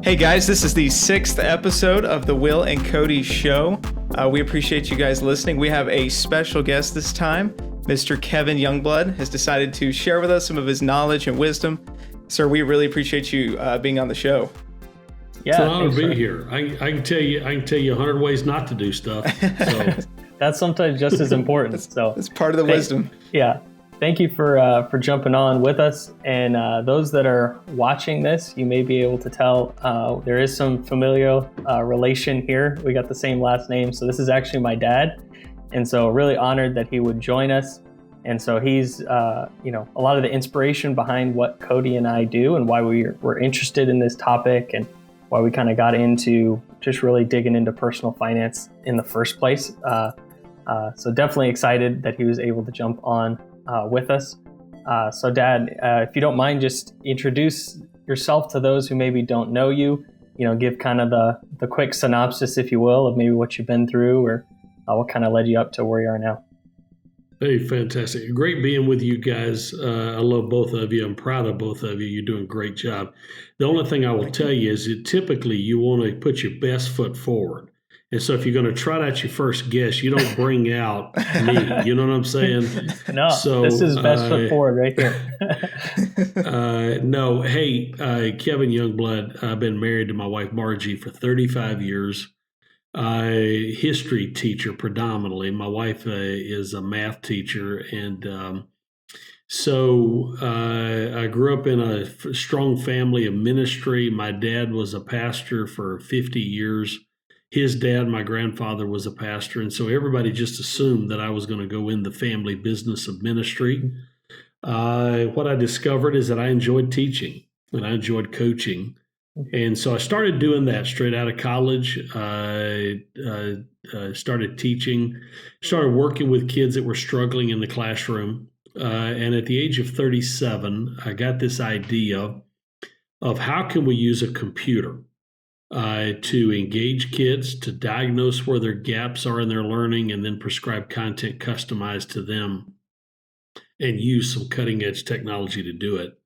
Hey guys, this is the 6th episode of the Will and Cody Show. We appreciate you guys listening. We have a special guest this time. Mr. Kevin Youngblood has decided to share with us some of his knowledge and wisdom. Sir, we really appreciate you being on the show. Yeah, it's an honor to be here. I can tell you 100 ways not to do stuff. So. That's sometimes just as important. It's part of the wisdom. Yeah. Thank you for jumping on with us. And those that are watching this, you may be able to tell there is some familial relation here. We got the same last name. So this is actually my dad. And so really honored that he would join us. And so he's, a lot of the inspiration behind what Cody and I do and why we're interested in this topic and why we kind of got into just really digging into personal finance in the first place. So definitely excited that he was able to jump on with us. So Dad, if you don't mind, just introduce yourself to those who maybe don't know you, give kind of the quick synopsis, if you will, of maybe what you've been through or what kind of led you up to where you are now. Hey, fantastic. Great being with you guys. I love both of you. I'm proud of both of you. You're doing a great job. The only thing I will tell you is that typically you want to put your best foot forward. And so if you're going to trot out your first guest, you don't bring out me. You know what I'm saying? No, so, this is best foot forward right here. No, hey, Kevin Youngblood, I've been married to my wife, Margie, for 35 years. History teacher predominantly. My wife is a math teacher. And so I grew up in a strong family of ministry. My dad was a pastor for 50 years. His dad, my grandfather, was a pastor, and so everybody just assumed that I was going to go in the family business of ministry. What I discovered is that I enjoyed teaching and I enjoyed coaching, and so I started doing that straight out of college. I started teaching, started working with kids that were struggling in the classroom, and at the age of 37, I got this idea of how can we use a computer to engage kids, to diagnose where their gaps are in their learning, and then prescribe content customized to them and use some cutting edge technology to do it.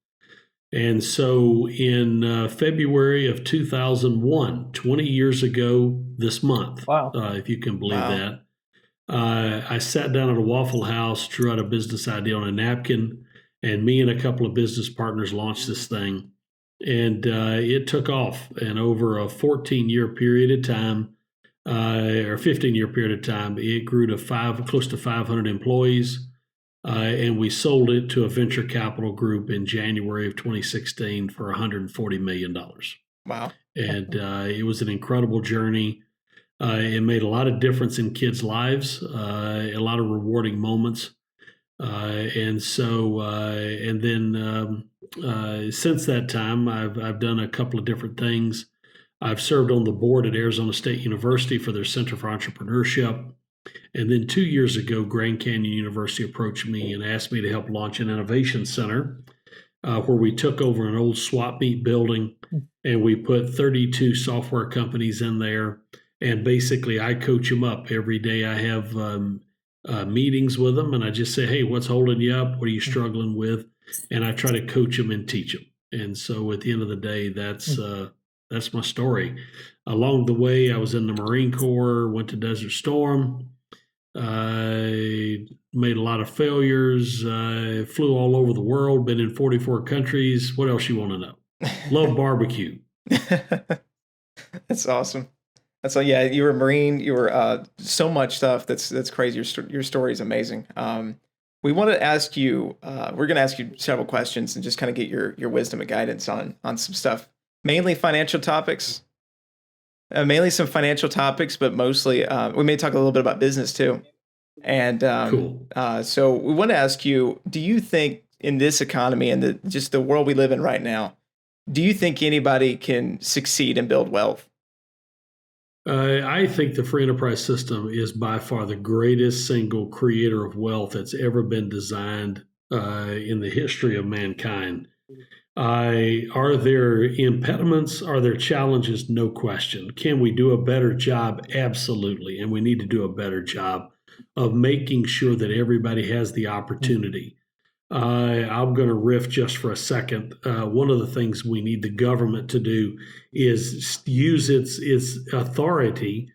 And so in February of 2001, 20 years ago this month, wow. If you can believe that, I sat down at a Waffle House, drew out a business idea on a napkin, and me and a couple of business partners launched this thing. And it took off, and over a 14-year period of time, or 15-year period of time, it grew to close to 500 employees, and we sold it to a venture capital group in January of 2016 for $140 million. Wow. And it was an incredible journey. It made a lot of difference in kids' lives, a lot of rewarding moments. Since that time, I've done a couple of different things. I've served on the board at Arizona State University for their Center for Entrepreneurship. And then 2 years ago, Grand Canyon University approached me and asked me to help launch an innovation center where we took over an old swap meet building and we put 32 software companies in there. And basically, I coach them up. Every day I have meetings with them, and I just say, hey, what's holding you up? What are you struggling with? And I try to coach them and teach them. And so at the end of the day, that's my story. Along the way, I was in the Marine Corps, went to Desert Storm, made a lot of failures, flew all over the world, been in 44 countries. What else you want to know? Love barbecue. That's awesome. So yeah, you were a Marine. You were so much stuff. That's crazy. Your story is amazing. We want to ask you. We're going to ask you several questions and just kind of get your wisdom and guidance on some stuff. Mainly financial topics. Mainly some financial topics, but mostly we may talk a little bit about business too. And cool. So we want to ask you: do you think in this economy and just the world we live in right now, do you think anybody can succeed and build wealth? I think the free enterprise system is by far the greatest single creator of wealth that's ever been designed in the history of mankind. Are there impediments? Are there challenges? No question. Can we do a better job? Absolutely. And we need to do a better job of making sure that everybody has the opportunity. I'm going to riff just for a second. One of the things we need the government to do is use its authority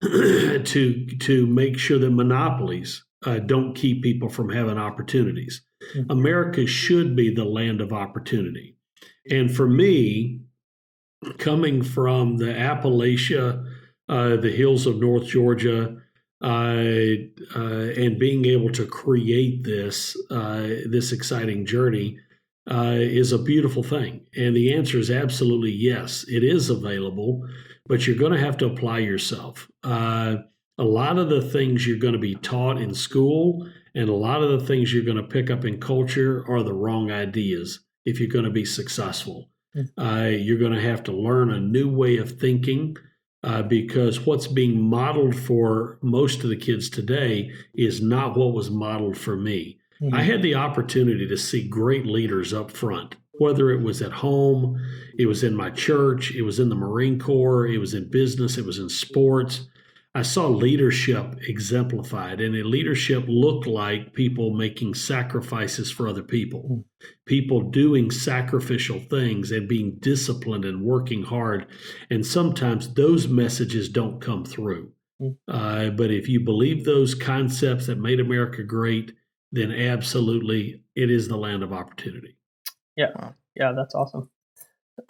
to make sure that monopolies don't keep people from having opportunities. Mhm. America should be the land of opportunity. And for me, coming from the Appalachia, the hills of North Georgia, and being able to create this exciting journey is a beautiful thing. And the answer is absolutely yes. It is available, but you're going to have to apply yourself. A lot of the things you're going to be taught in school and a lot of the things you're going to pick up in culture are the wrong ideas if you're going to be successful. You're going to have to learn a new way of thinking because what's being modeled for most of the kids today is not what was modeled for me. Mhm. I had the opportunity to see great leaders up front, whether it was at home, it was in my church, it was in the Marine Corps, it was in business, it was in sports. I saw leadership exemplified, and leadership looked like people making sacrifices for other people, people doing sacrificial things and being disciplined and working hard. And sometimes those messages don't come through. But if you believe those concepts that made America great, then absolutely it is the land of opportunity. Yeah. Wow. Yeah, that's awesome.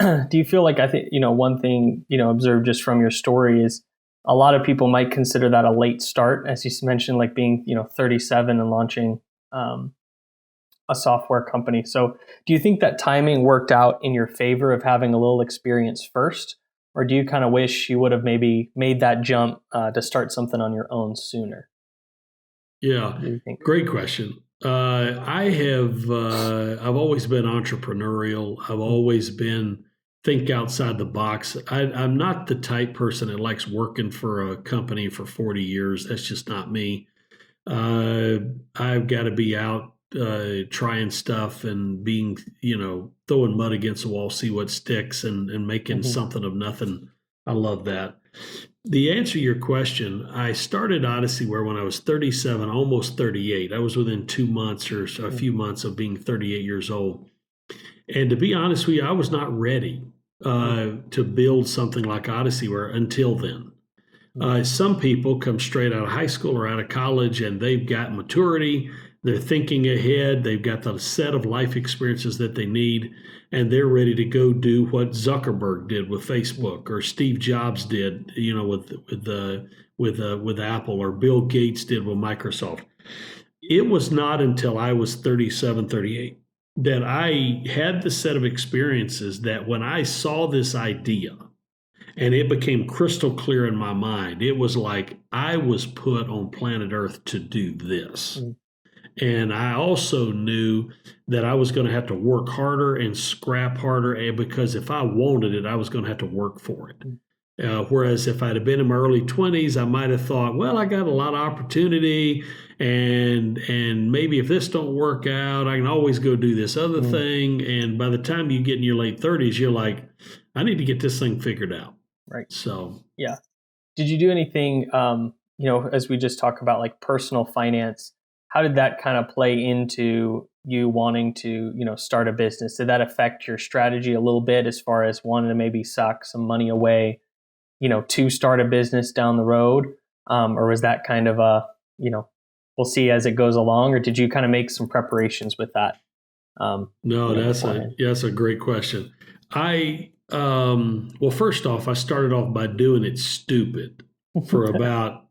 Do you feel like, I think, one thing, observed just from your story is a lot of people might consider that a late start, as you mentioned, like being, 37 and launching a software company. So do you think that timing worked out in your favor of having a little experience first? Or do you kind of wish you would have maybe made that jump to start something on your own sooner? Yeah, What do you think? great question. I've always been entrepreneurial. I've always been think outside the box. I'm not the type person that likes working for a company for 40 years. That's just not me. I've got to be out trying stuff and being, throwing mud against the wall, see what sticks and making something of nothing. I love that. The answer to your question, I started Odysseyware when I was 37, almost 38. I was within 2 months or a few months of being 38 years old. And to be honest with you, I was not ready to build something like Odysseyware until then. Some people come straight out of high school or out of college and they've got maturity, they're thinking ahead, they've got the set of life experiences that they need, and they're ready to go do what Zuckerberg did with Facebook or Steve Jobs did, with Apple, or Bill Gates did with Microsoft. It was not until I was 37, 38 that I had the set of experiences that when I saw this idea, and it became crystal clear in my mind. It was like I was put on planet Earth to do this. And I also knew that I was going to have to work harder and scrap harder, and because if I wanted it, I was going to have to work for it. Whereas if I'd have been in my early 20s, I might have thought, well, I got a lot of opportunity, and maybe if this don't work out, I can always go do this other thing. And by the time you get in your late 30s, you're like, I need to get this thing figured out. Right. So, yeah. Did you do anything, as we just talk about like personal finance, how did that kind of play into you wanting to, start a business? Did that affect your strategy a little bit as far as wanting to maybe sock some money away, to start a business down the road? Or was that kind of we'll see as it goes along, or did you kind of make some preparations with that? No, that's a great question. Well, first off, I started off by doing it stupid for about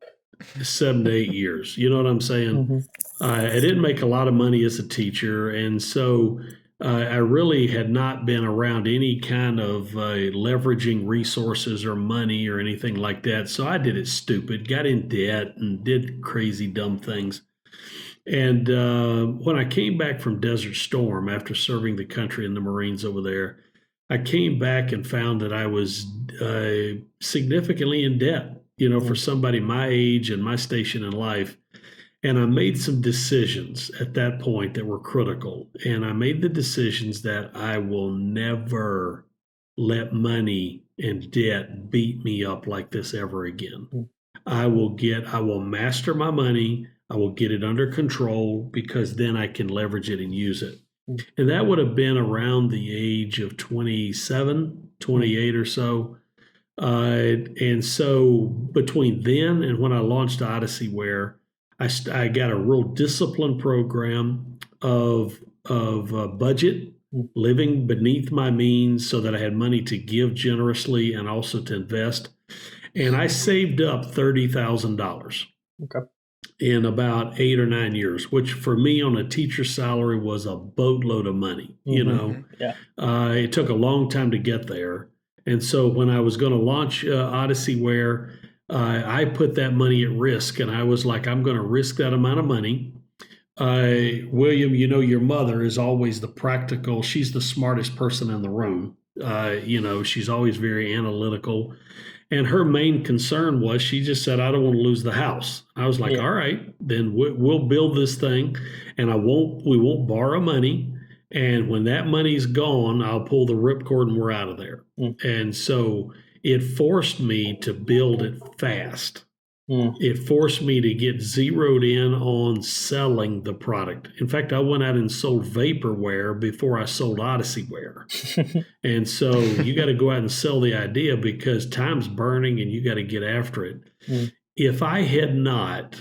7 to 8 years. You know what I'm saying? I didn't make a lot of money as a teacher, and so I really had not been around any kind of leveraging resources or money or anything like that. So I did it stupid, got in debt, and did crazy, dumb things. And when I came back from Desert Storm after serving the country in the Marines over there, I came back and found that I was significantly in debt, for somebody my age and my station in life. And I made some decisions at that point that were critical. And I made the decisions that I will never let money and debt beat me up like this ever again. I will master my money. I will get it under control because then I can leverage it and use it. And that would have been around the age of 27, 28 or so. And so between then and when I launched Odyssey Wear, I got a real disciplined program of budget, living beneath my means so that I had money to give generously and also to invest. And I saved up $30,000 in about 8 or 9 years, which for me on a teacher's salary was a boatload of money. It took a long time to get there. And so when I was going to launch Odyssey Wear, I put that money at risk, and I was like, I'm going to risk that amount of money. William, your mother is always she's the smartest person in the room. She's always very analytical. And her main concern was, she just said, I don't want to lose the house. I was like, all right, then we'll build this thing, and we won't borrow money. And when that money's gone, I'll pull the ripcord and we're out of there. And so it forced me to build it fast. It forced me to get zeroed in on selling the product. In fact, I went out and sold vaporware before I sold Odyssey Wear. And so you got to go out and sell the idea because time's burning and you got to get after it. If I had not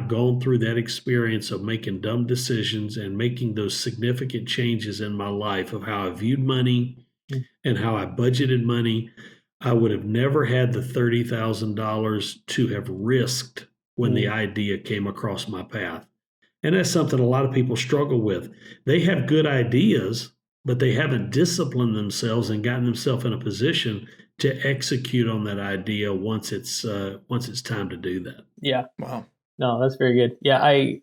gone through that experience of making dumb decisions and making those significant changes in my life of how I viewed money and how I budgeted money, I would have never had the $30,000 to have risked when the idea came across my path. And that's something a lot of people struggle with. They have good ideas, but they haven't disciplined themselves and gotten themselves in a position to execute on that idea once it's time to do that. Yeah. Wow. No, that's very good. Yeah. I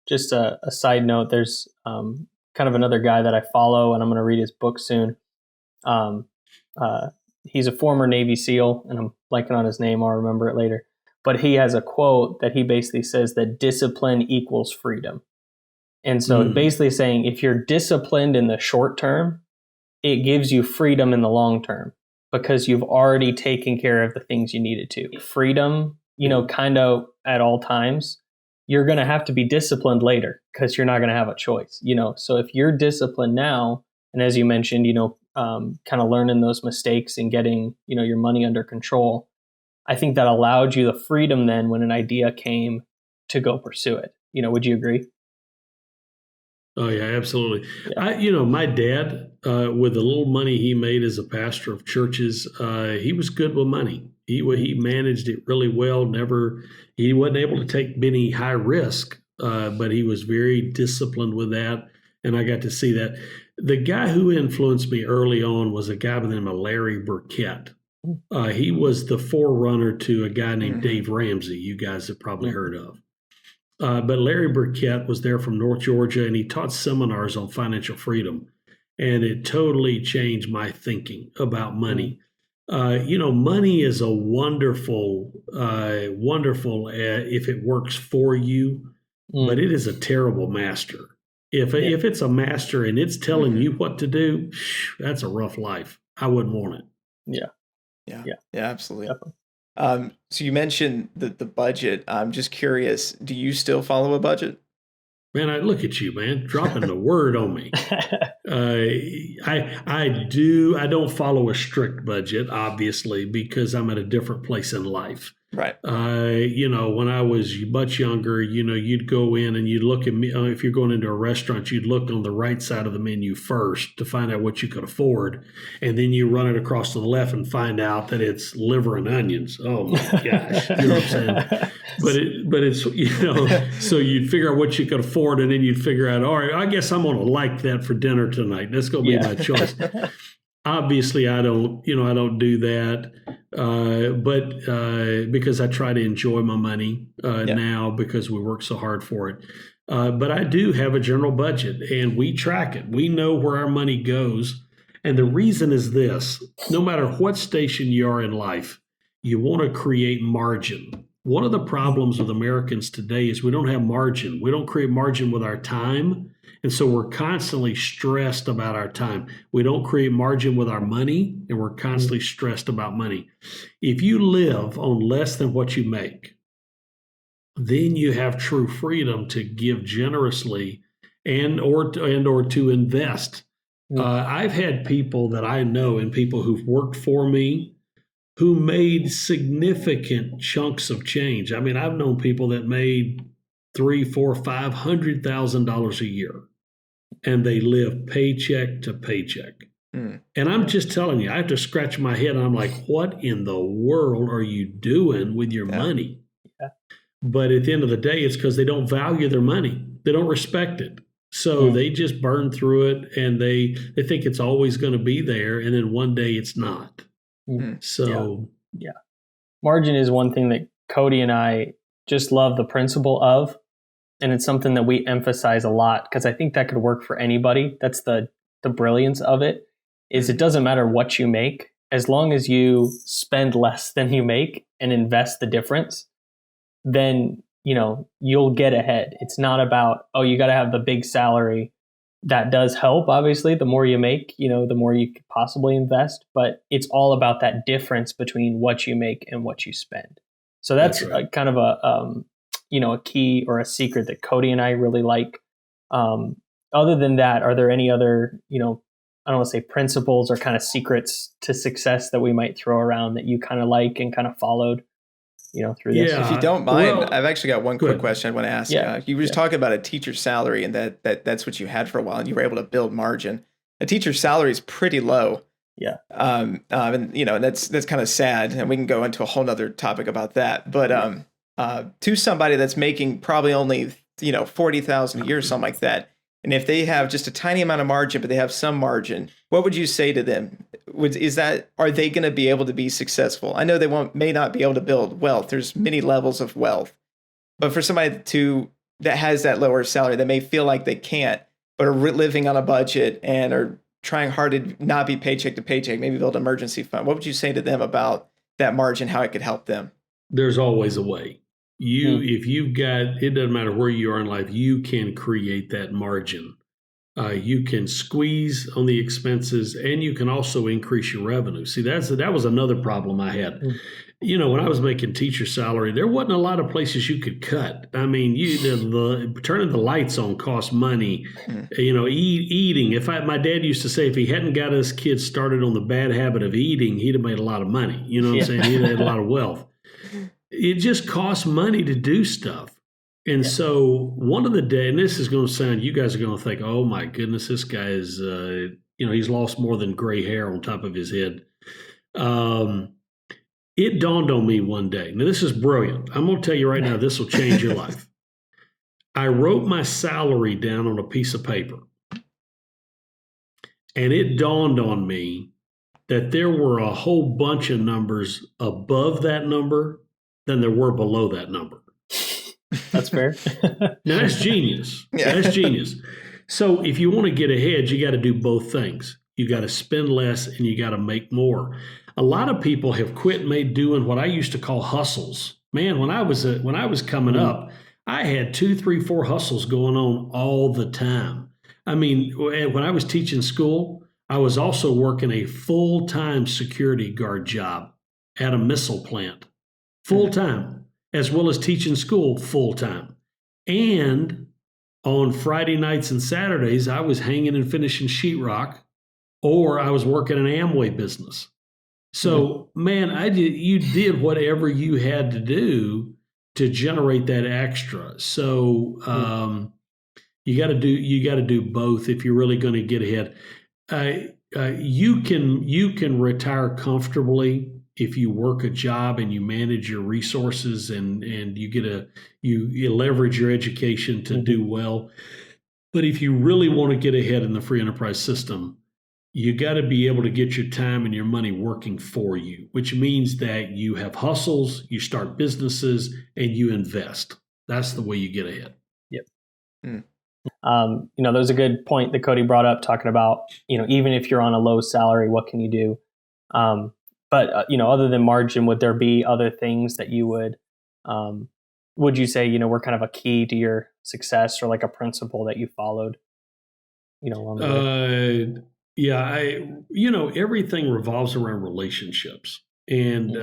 just a side note. There's kind of another guy that I follow, and I'm going to read his book soon. He's a former Navy SEAL, and I'm blanking on his name. I'll remember it later. But he has a quote that he basically says that discipline equals freedom. And so basically saying if you're disciplined in the short term, it gives you freedom in the long term because you've already taken care of the things you needed to. Freedom, kind of at all times, you're going to have to be disciplined later because you're not going to have a choice, So if you're disciplined now, and as you mentioned, kind of learning those mistakes and getting, your money under control, I think that allowed you the freedom then when an idea came to go pursue it. Would you agree? Oh yeah, absolutely. Yeah. My dad, with the little money he made as a pastor of churches, he was good with money. He managed it really well. He wasn't able to take many high risk, but he was very disciplined with that. And I got to see that. The guy who influenced me early on was a guy by the name of Larry Burkett. He was the forerunner to a guy named Dave Ramsey, you guys have probably heard of. But Larry Burkett was there from North Georgia, and he taught seminars on financial freedom. And it totally changed my thinking about money. Money is a wonderful if it works for you, but it is a terrible master. If it's a master and it's telling you what to do, that's a rough life. I wouldn't want it. Yeah, absolutely. So you mentioned the budget. I'm just curious, do you still follow a budget? Man, I look at you, man, dropping the word on me. I do. I don't follow a strict budget, obviously, because I'm at a different place in life. Right. When I was much younger, you'd go in and you'd look at me. If you're going into a restaurant, you'd look on the right side of the menu first to find out what you could afford. And then you run it across to the left and find out that it's liver and onions. Oh my gosh. You know what I'm saying? But it's, so you'd figure out what you could afford, and then you'd figure out, all right, I guess I'm going to like that for dinner tonight. That's going to be my choice. Obviously, I don't do that, but because I try to enjoy my money now because we work so hard for it. But I do have a general budget, and we track it. We know where our money goes. And the reason is this: no matter what station you are in life, you want to create margin. One of the problems with Americans today is we don't have margin. We don't create margin with our time. And so we're constantly stressed about our time. We don't create margin with our money, and we're constantly stressed about money. If you live on less than what you make, then you have true freedom to give generously and or to invest. I've had people that I know and people who've worked for me who made significant chunks of change. I mean, I've known people that made $300,000, $400,000, $500,000 a year, and they live paycheck to paycheck. And I'm just telling you, I have to scratch my head. And I'm like, what in the world are you doing with your money? Yeah. But at the end of the day, it's because they don't value their money. They don't respect it. So they just burn through it, and they think it's always going to be there. And then one day it's not. So yeah. Margin is one thing that Cody and I just love the principle of, and it's something that we emphasize a lot because I think that could work for anybody. That's the brilliance of it, is it doesn't matter what you make, as long as you spend less than you make and invest the difference, then you'll get ahead. It's not about, oh, you got to have the big salary. That does help, obviously. The more you make, the more you could possibly invest. But it's all about that difference between what you make and what you spend. So that's right. Kind of a key or a secret that Cody and I really like. Other than that, are there any other, I don't want to say principles or kind of secrets to success that we might throw around that you kind of like and kind of followed? Through this. If you don't mind, I've actually got one quick question I want to ask. You were just talking about a teacher's salary, and that's what you had for a while, and you were able to build margin. A teacher's salary is pretty low. Yeah. And that's kind of sad, and we can go into a whole nother topic about that. But to somebody that's making probably only $40,000 a year, something like that, and if they have just a tiny amount of margin, but they have some margin, what would you say to them? Are they going to be able to be successful? I know they may not be able to build wealth. There's many levels of wealth, but for somebody that has that lower salary, that may feel like they can't, but are living on a budget and are trying hard to not be paycheck to paycheck, maybe build an emergency fund. What would you say to them about that margin, how it could help them? There's always a way. If you've got, it doesn't matter where you are in life, you can create that margin. You can squeeze on the expenses, and you can also increase your revenue. See, that was another problem I had. When I was making teacher salary, there wasn't a lot of places you could cut. I mean, turning the lights on cost money. Eating. My dad used to say, if he hadn't got us kids started on the bad habit of eating, he'd have made a lot of money. You know what I'm saying? He'd have had a lot of wealth. It just costs money to do stuff. And so one of the days, and this is going to sound, you guys are going to think, oh my goodness, this guy is, he's lost more than gray hair on top of his head. It dawned on me one day. Now, this is brilliant. I'm going to tell you right now, this will change your life. I wrote my salary down on a piece of paper. And it dawned on me that there were a whole bunch of numbers above that number than there were below that number. That's fair. Now, that's genius. That's genius. So if you want to get ahead, you got to do both things. You got to spend less and you got to make more. A lot of people have quit doing what I used to call hustles. Man, when I was coming up, I had 2, 3, 4 hustles going on all the time. I mean, when I was teaching school, I was also working a full-time security guard job at a missile plant, full-time, as well as teaching school full-time. And on Friday nights and Saturdays, I was hanging and finishing sheetrock, or I was working an Amway business. So, man, you did whatever you had to do to generate that extra. So you got to do both if you're really going to get ahead. You can retire comfortably if you work a job and you manage your resources and you leverage your education to do well. But if you really want to get ahead in the free enterprise system, you got to be able to get your time and your money working for you, which means that you have hustles, you start businesses, and you invest. That's the way you get ahead. Yep. There's a good point that Cody brought up talking about, even if you're on a low salary, what can you do? But other than margin, would there be other things that you would would you say, were kind of a key to your success or like a principle that you followed, along the way? Everything revolves around relationships. And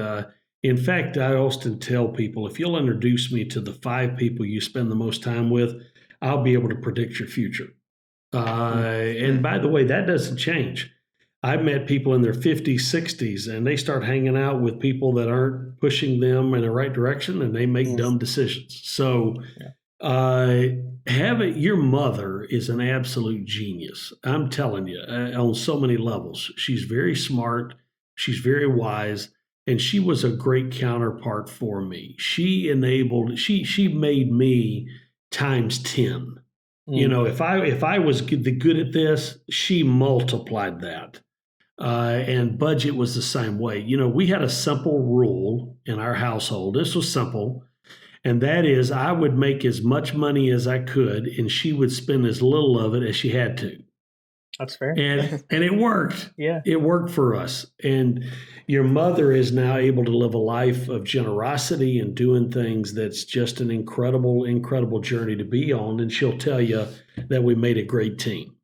in fact, I often tell people, if you'll introduce me to the 5 people you spend the most time with, I'll be able to predict your future. And by the way, that doesn't change. I've met people in their 50s, 60s, and they start hanging out with people that aren't pushing them in the right direction, and they make dumb decisions. So your mother is an absolute genius. I'm telling you, on so many levels. She's very smart. She's very wise. And she was a great counterpart for me. She made me times 10. If I was good at this, she multiplied that. And budget was the same way. We had a simple rule in our household. This was simple. And that is, I would make as much money as I could, and she would spend as little of it as she had to. That's fair. And it worked. Yeah. It worked for us. And your mother is now able to live a life of generosity and doing things that's just an incredible, incredible journey to be on. And she'll tell you that we made a great team.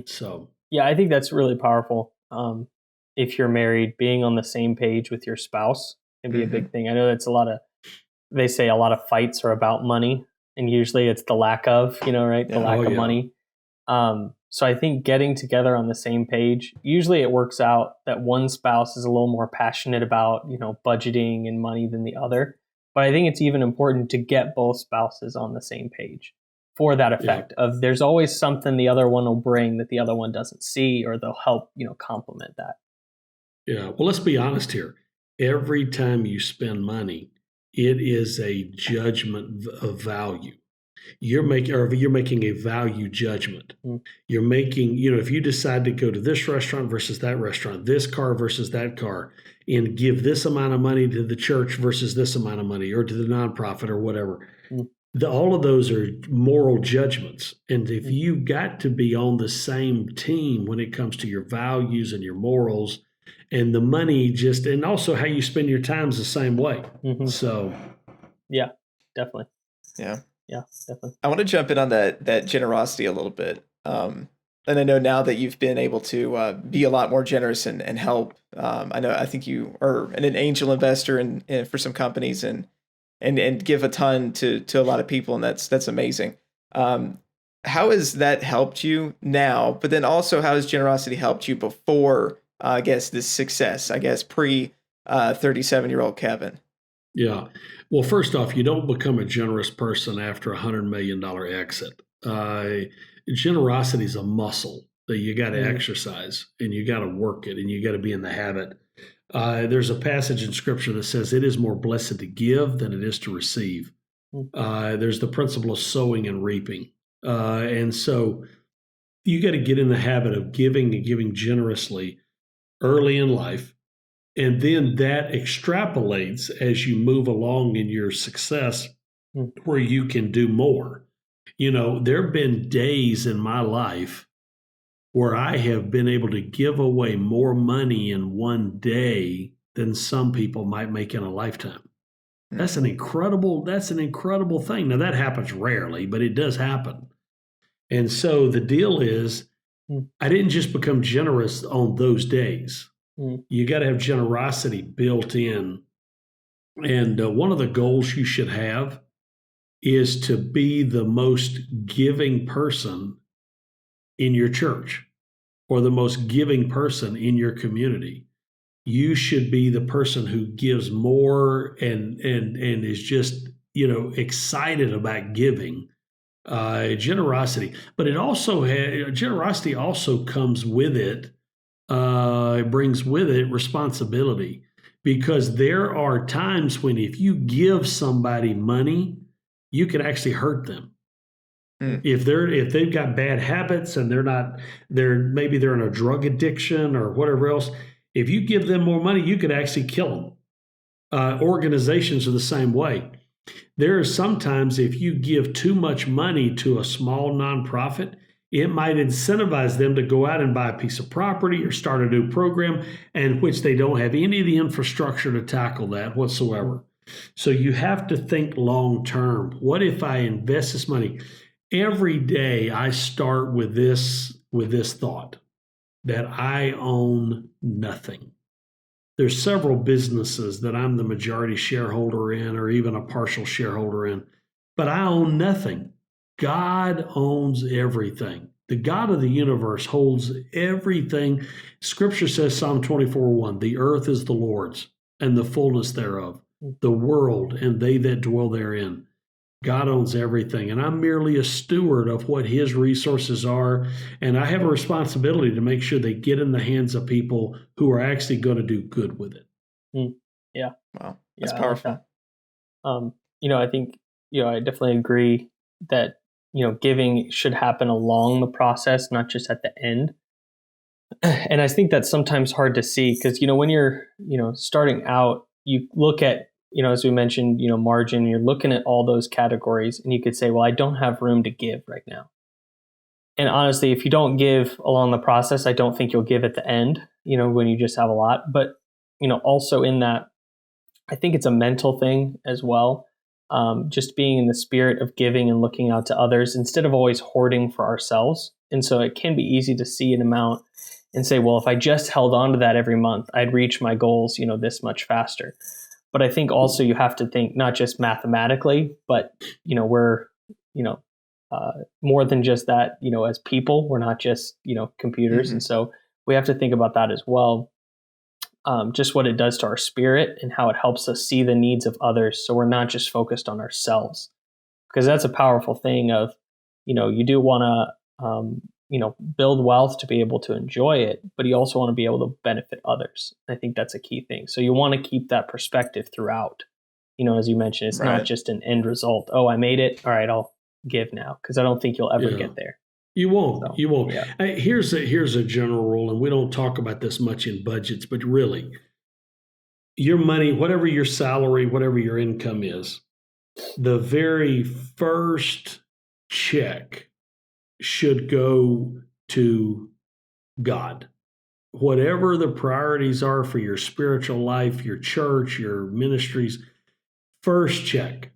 So, yeah, I think that's really powerful. If you're married, being on the same page with your spouse can be a big thing. I know that's they say a lot of fights are about money, and usually it's the lack of, right? The lack of money. So I think getting together on the same page, usually it works out that one spouse is a little more passionate about, budgeting and money than the other. But I think it's even important to get both spouses on the same page for that effect of there's always something the other one will bring that the other one doesn't see, or they'll help, complement that. Yeah. Well, let's be honest here. Every time you spend money, it is a judgment of value. You're making a value judgment. You're making, if you decide to go to this restaurant versus that restaurant, this car versus that car, and give this amount of money to the church versus this amount of money, or to the nonprofit or whatever. All of those are moral judgments. And if you've got to be on the same team when it comes to your values and your morals, and the money and also how you spend your time is the same way. So, yeah, definitely. Yeah. Yeah, definitely. I want to jump in on that generosity a little bit. And I know now that you've been able to be a lot more generous and help. I think you are an angel investor in for some companies and give a ton to a lot of people, and that's amazing. How has that helped you now? But then also, how has generosity helped you before? I guess this success. I guess pre 37-year-old Kevin. Yeah. Well, first off, you don't become a generous person after $100 million exit. Generosity is a muscle that you got to exercise, and you got to work it, and you got to be in the habit. There's a passage in Scripture that says it is more blessed to give than it is to receive. There's the principle of sowing and reaping. And so you got to get in the habit of giving and giving generously early in life. And then that extrapolates as you move along in your success where you can do more. There have been days in my life where I have been able to give away more money in one day than some people might make in a lifetime. That's an incredible thing. Now, that happens rarely, but it does happen. And so the deal is, I didn't just become generous on those days. You got to have generosity built in. And one of the goals you should have is to be the most giving person in your church or the most giving person in your community. You should be the person who gives more and is just, excited about giving. Generosity. But generosity also comes with it. It brings with it responsibility, because there are times when if you give somebody money, you can actually hurt them. If they've got bad habits and maybe they're in a drug addiction or whatever else, if you give them more money, you could actually kill them. Organizations are the same way. There are sometimes if you give too much money to a small nonprofit, it might incentivize them to go out and buy a piece of property or start a new program in which they don't have any of the infrastructure to tackle that whatsoever. So you have to think long term. What if I invest this money? Every day I start with this thought that I own nothing. There's several businesses that I'm the majority shareholder in or even a partial shareholder in, but I own nothing. God owns everything. The God of the universe holds everything. Scripture says, Psalm 24:1, the earth is the Lord's and the fullness thereof, the world and they that dwell therein. God owns everything, and I'm merely a steward of what his resources are, and I have a responsibility to make sure they get in the hands of people who are actually going to do good with it. Yeah. Wow, that's Yeah, I like powerful. that. I think, I definitely agree that, giving should happen along the process, not just at the end. And I think that's sometimes hard to see because, when you're, starting out, you look at, as we mentioned, margin, you're looking at all those categories and you could say, well, I don't have room to give right now. And honestly, if you don't give along the process, I don't think you'll give at the end, when you just have a lot. But, also in that, I think it's a mental thing as well. Just being in the spirit of giving and looking out to others instead of always hoarding for ourselves. And so it can be easy to see an amount and say, well, if I just held on to that every month, I'd reach my goals, this much faster. But I think also you have to think not just mathematically, but, we're, more than just that, as people, we're not just, computers. Mhm. And so we have to think about that as well. Just what it does to our spirit and how it helps us see the needs of others. So we're not just focused on ourselves, because that's a powerful thing of, you do want to, build wealth to be able to enjoy it, but you also want to be able to benefit others. I think that's a key thing. So you want to keep that perspective throughout, as you mentioned, it's not Right. just an end result. Oh, I made it. All right, I'll give now. Cause I don't think you'll ever Yeah. get there. You won't. So, You won't. yeah. Here's a general rule, and we don't talk about this much in budgets, but really, your money, whatever your salary, whatever your income is, the very first check should go to God. Whatever the priorities are for your spiritual life, your church, your ministries, first check.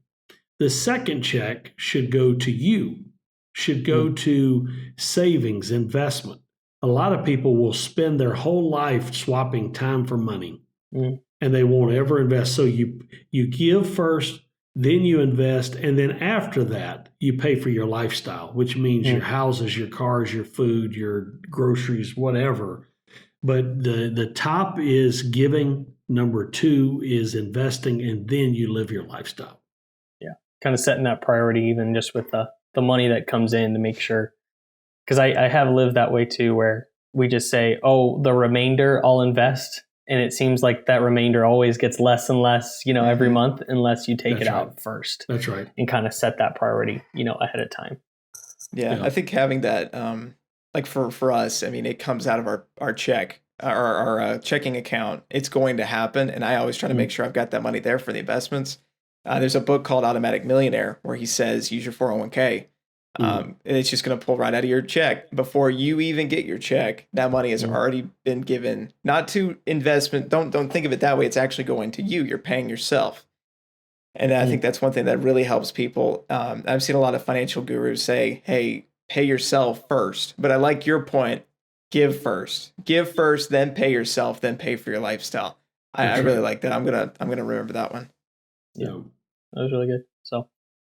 The second check should go to you, should go to savings, investment. A lot of people will spend their whole life swapping time for money, Mm. and they won't ever invest. So you give first, then you invest, and then after that, you pay for your lifestyle, which means your houses, your cars, your food, your groceries, whatever. But the top is giving, number two is investing, and then you live your lifestyle. Yeah. Kind of setting that priority, even just with the money that comes in to make sure. Because I have lived that way too, where we just say, oh, the remainder I'll invest. And it seems like that remainder always gets less and less, every month, unless you take That's it right. out first. That's right. And kind of set that priority, ahead of time. Yeah, Yeah. I think having that, like for us, I mean, it comes out of our check, our checking account. It's going to happen, and I always try to make sure I've got that money there for the investments. There's a book called Automatic Millionaire where he says use your 401k. And it's just going to pull right out of your check before you even get your check. That money has already been given, not to investment. Don't think of it that way. It's actually going to you. You're paying yourself. And I think that's one thing that really helps people. I've seen a lot of financial gurus say, hey, pay yourself first. But I like your point. Give first, then pay yourself, then pay for your lifestyle. I really like that. I'm gonna remember that one. Yeah, that was really good. So,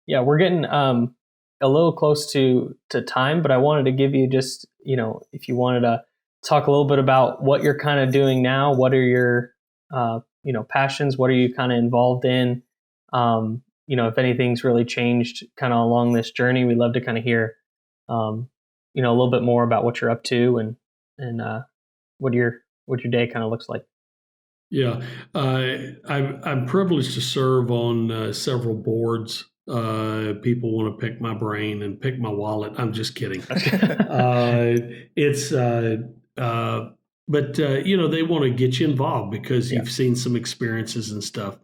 yeah, we're getting a little close to time, but I wanted to give you just, if you wanted to talk a little bit about what you're kind of doing now, what are your, passions, what are you kind of involved in? If anything's really changed kind of along this journey, we'd love to kind of hear, a little bit more about what you're up to and what your day kind of looks like. Yeah, I'm privileged to serve on several boards. People want to pick my brain and pick my wallet. I'm just kidding. But they want to get you involved because you've seen some experiences and stuff.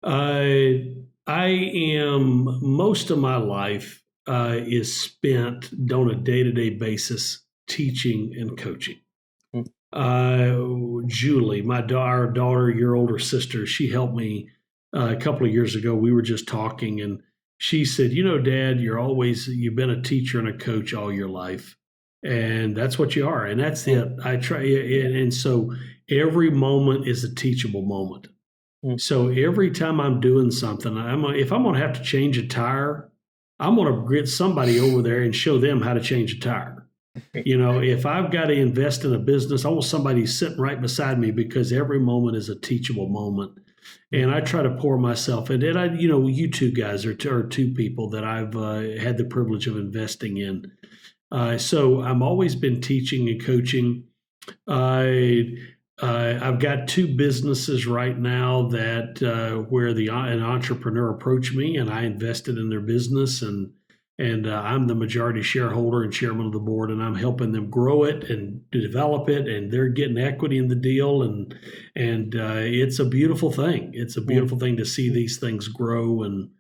I am most of my life is spent on a day-to-day basis teaching and coaching. Julie, our daughter, your older sister, she helped me a couple of years ago, we were just talking, and she said, Dad, you've been a teacher and a coach all your life. And that's what you are. And that's it. I try. And so every moment is a teachable moment. So every time I'm doing something, if I'm going to have to change a tire, I'm going to get somebody over there and show them how to change a tire. If I've got to invest in a business, I want somebody sitting right beside me, because every moment is a teachable moment. And I try to pour myself in. And you two guys are two people that I've had the privilege of investing in. So I'm always been teaching and coaching. I've got two businesses right now that where an entrepreneur approached me, and I invested in their business, and I'm the majority shareholder and chairman of the board, and I'm helping them grow it and develop it, and they're getting equity in the deal, and it's a beautiful thing. It's a beautiful thing to see these things grow and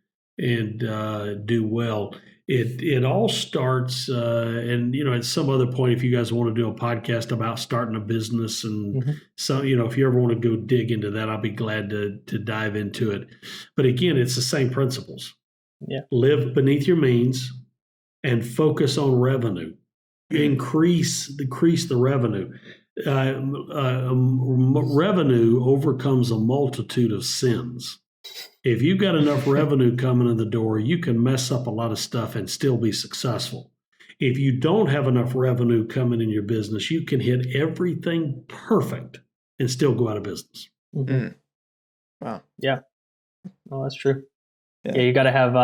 do well. It all starts, and at some other point, if you guys want to do a podcast about starting a business, and so if you ever want to go dig into that, I'll be glad to dive into it. But again, it's the same principles. Yeah. Live beneath your means and focus on revenue. Increase the revenue. Revenue overcomes a multitude of sins. If you've got enough revenue coming in the door, you can mess up a lot of stuff and still be successful. If you don't have enough revenue coming in your business, you can hit everything perfect and still go out of business. Wow. Yeah. Oh, that's true. Yeah, you got to have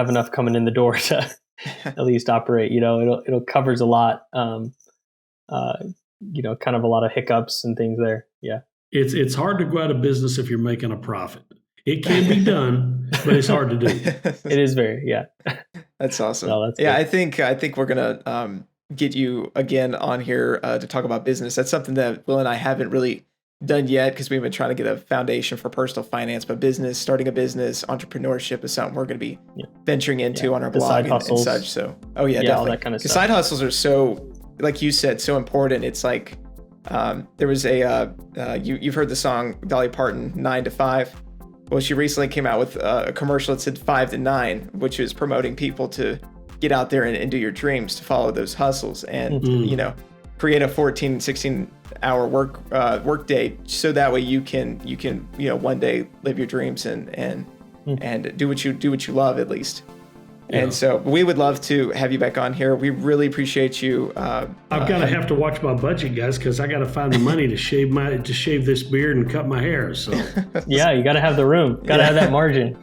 enough coming in the door to at least operate. It'll covers a lot. Kind of a lot of hiccups and things there. Yeah. It's hard to go out of business if you're making a profit. It can be done, but it's hard to do. It is That's awesome. No, that's good. I think we're gonna get you again on here to talk about business. That's something that Will and I haven't really done yet, because we've been trying to get a foundation for personal finance, but starting a business, entrepreneurship is something we're going to be venturing into on our blog and such. So, definitely. All that kind of stuff. Side hustles are so, like you said, so important. It's like there was you've heard the song Dolly Parton, 9 to 5. Well, she recently came out with a commercial that said 5 to 9, which is promoting people to get out there and do your dreams, to follow those hustles, and create a 14, 16-hour work day, so that way you can one day live your dreams and do what you love, at least. Yeah. And so we would love to have you back on here. We really appreciate you. I've got to have to watch my budget, guys, because I got to find the money to shave this beard and cut my hair. So yeah, you got to have the room. Got to have that margin.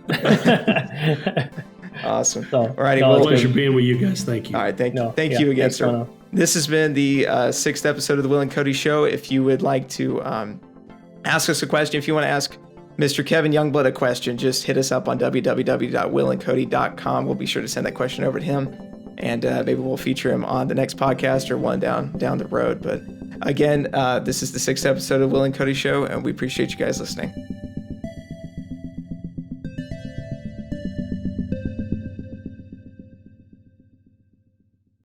Awesome. So, all righty. Well, pleasure being with you guys. Thank you. All right. Thank you again, sir. This has been the 6th episode of the Will and Cody Show. If you would like to ask us a question, if you want to ask Mr. Kevin Youngblood a question, just hit us up on www.willandcody.com. We'll be sure to send that question over to him, and maybe we'll feature him on the next podcast or one down the road. But again, this is the 6th episode of Will and Cody Show, and we appreciate you guys listening.